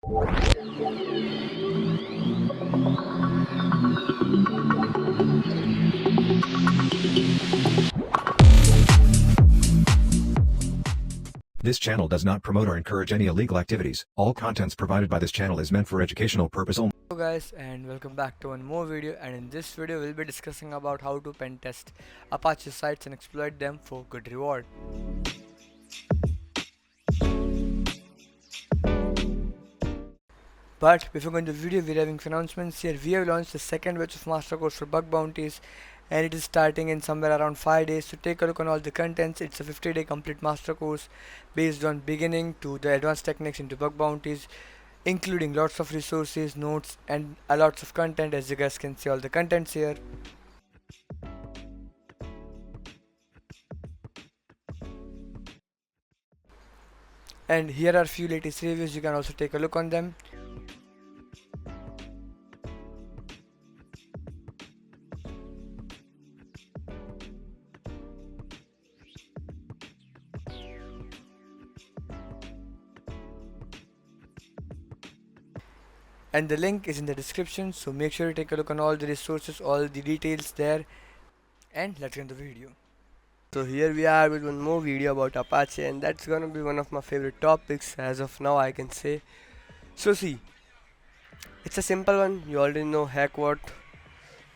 This channel does not promote or encourage any illegal activities. All contents provided by this channel is meant for educational purpose only. Hello guys, and welcome back to one more video, and in this video we'll be discussing about how to pen test Apache sites and exploit them for good reward. But before going to the video, we're having announcements here. We have launched the second batch of master course for bug bounties, and it is starting in somewhere around 5 days. So take a look on all the contents. It's a 50-day complete master course based on beginning to the advanced techniques into bug bounties, including lots of resources, notes, and a lots of content. As you guys can see all the contents here. And here are few latest reviews, you can also take a look on them. And the link is in the description, so make sure you take a look on all the resources, all the details there, and let's get into the video. So here we are with one more video about Apache, and that's gonna be one of my favorite topics as of now, I can say. So see, it's a simple one. You already know hack what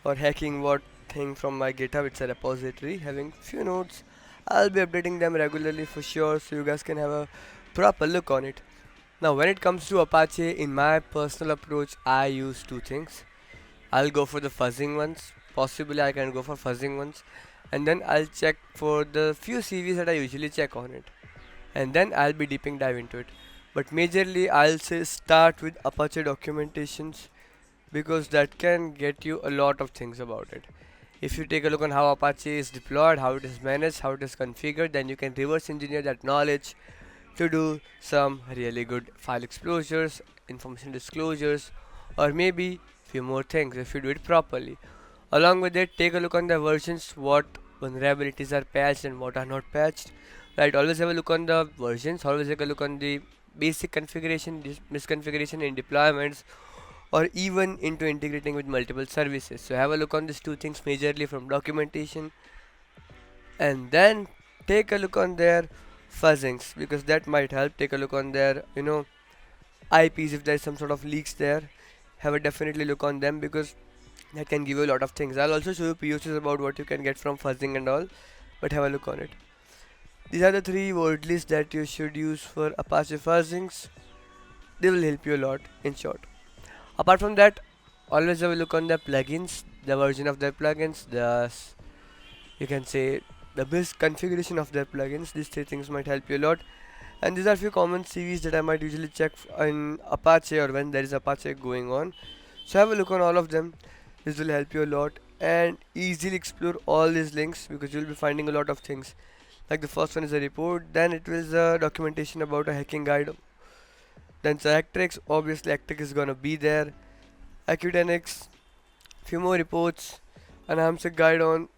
or hacking what thing from my GitHub. It's a repository having few nodes. I'll be updating them regularly for sure, so you guys can have a proper look on it. Now when it comes to Apache, in my personal approach, I use two things. I'll go for the fuzzing ones. Possibly I can go for fuzzing ones, and then I'll check for the few CVs that I usually check on it, and then I'll be deeping dive into it. But majorly I'll say start with Apache documentations, because that can get you a lot of things about it. If you take a look on how Apache is deployed, how it is managed, how it is configured, then you can reverse engineer that knowledge to do some really good file exposures, information disclosures, or maybe few more things if you do it properly. Along with it, take a look on the versions, what vulnerabilities are patched and what are not patched. Right, always have a look on the versions, always take a look on the basic configuration, misconfiguration in deployments, or even into integrating with multiple services. So have a look on these two things majorly from documentation, and then take a look on their fuzzings, because that might help. Take a look on their IPs if there's some sort of leaks there. Have a definitely look on them, because that can give you a lot of things. I'll also show you POCs about what you can get from fuzzing and all, but have a look on it. These are the three word lists that you should use for Apache fuzzings. They will help you a lot, in short. Apart from that, always have a look on the plugins, the version of their plugins, you can say the best configuration of their plugins. These three things might help you a lot. And these are few common CVs that I might usually check in Apache or when there is Apache going on. So have a look on all of them. This will help you a lot, and easily explore all these links, because you'll be finding a lot of things. Like the first one is a report, then it was a documentation about a hacking guide. Then it's hack tricks, obviously hack trick is gonna be there. Acudenics, few more reports, and Hamster guide on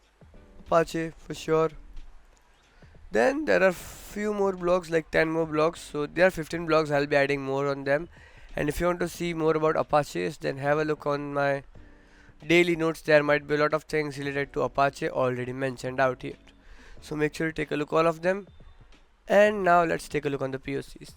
Apache for sure. Then there are few more blogs, like 10 more blogs. So there are 15 blogs, I'll be adding more on them. And if you want to see more about Apaches, then have a look on my daily notes. There might be a lot of things related to Apache already mentioned out here. So make sure you take a look all of them. And now let's take a look on the POCs.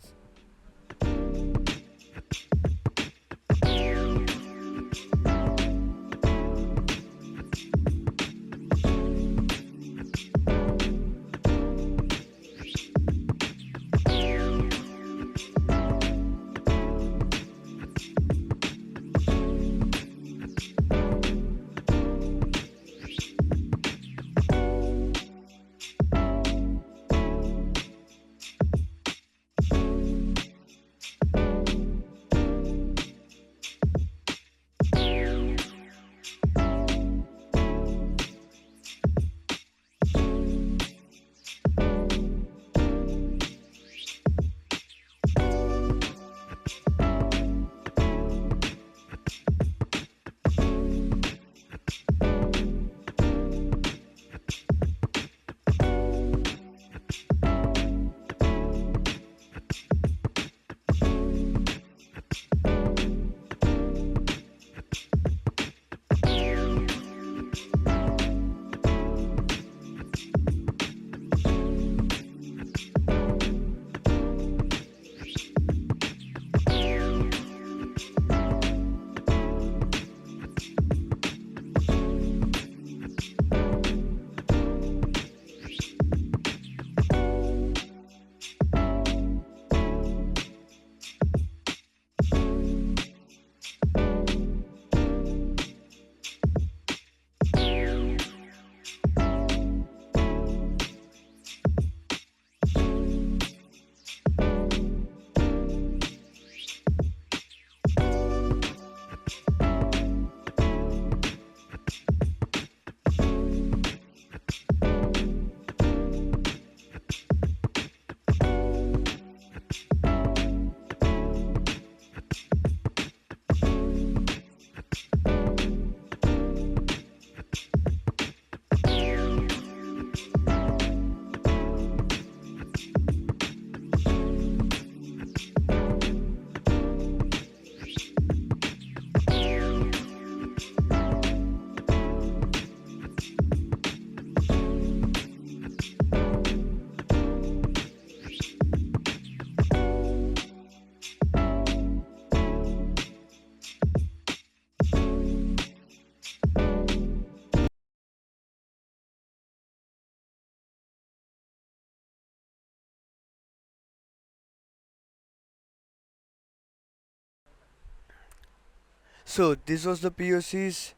So this was the POCs,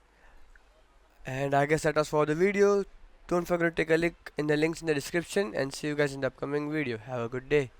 and I guess that was for the video. Don't forget to take a look in the links in the description, and see you guys in the upcoming video. Have a good day.